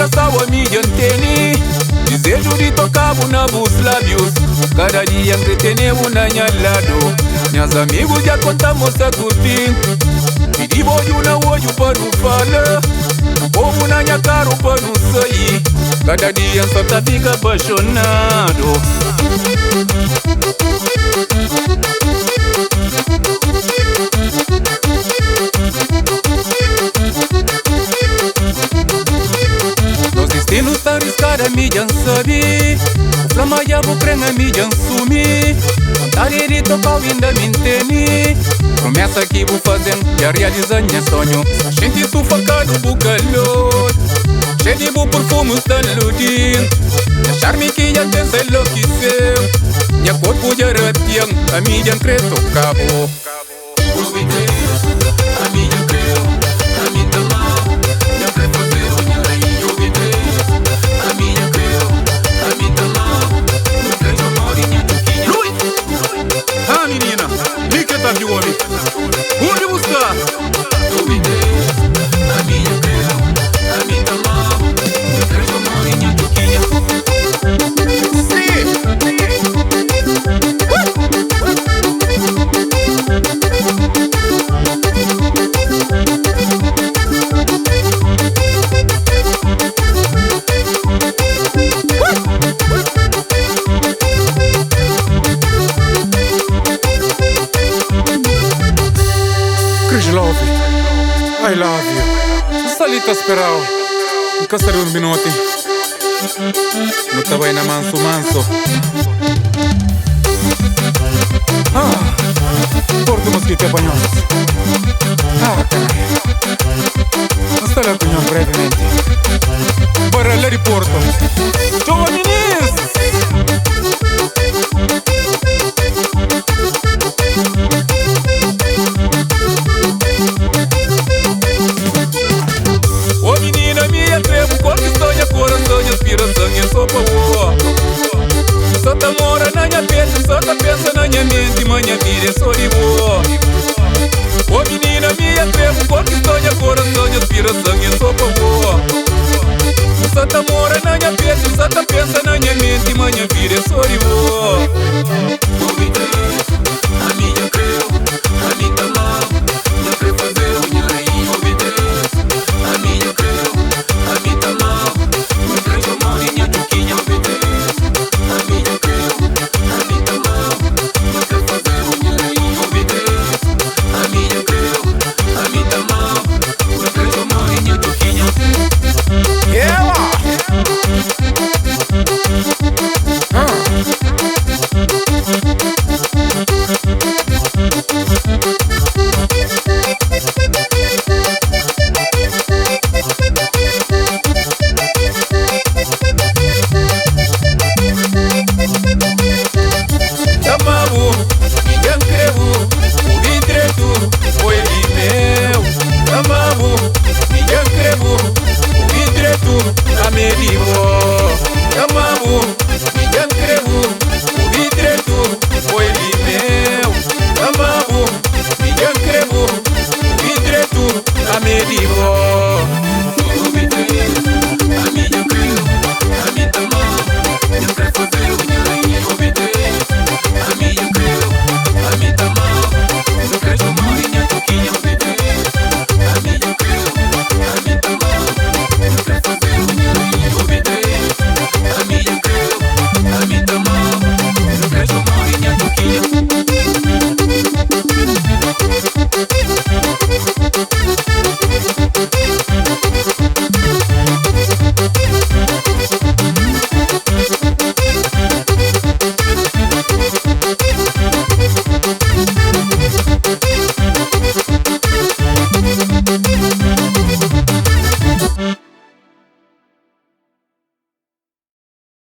abraçar o amigo antene. Desejo de tocar nos lábios, cada dia entretener na minha lado. Meus amigos já contamos a curtir, pedi olho na olho para não falar, povo na minha cara para não sair. Cada dia só tá fica apaixonado. Nos destinos tá arriscado a mídia sabe, o flama vou prender a mídia sumir. Vontade de tocar ainda me entende, promessa que vou fazendo já realizando meu sonho. A gente sufocado por calor, cheio de bom perfume está iludindo. A charme que já tem se enlouqueceu, meu corpo já arrepia, a mídia creto cabo. A mídia creu, a mim tá mal, já vai fazer o minha rainha obter. A mídia creu, a mim tá mal, não vejo amor em minha toquinha. Lui! Ah, menina, me que tá de homem, onde você está? A mídia creu, a mim tá mal, não vejo amor em minha toquinha. I love you. Salita sperau că să un minuti. Nu te vai na manso. Porto mosquite banhos. Carai. Asta la cunhão brevemente. Para le riporto. Ciao minis. Só tá mora na minha pele, só tá pensa na minha mente, minha vida é só de boa. Ô menina minha, trevo, conquistou minha coração, inspiração é só pra boa. Só tá mora na minha pele, só tá pensa na minha mente, minha vida é só de boa.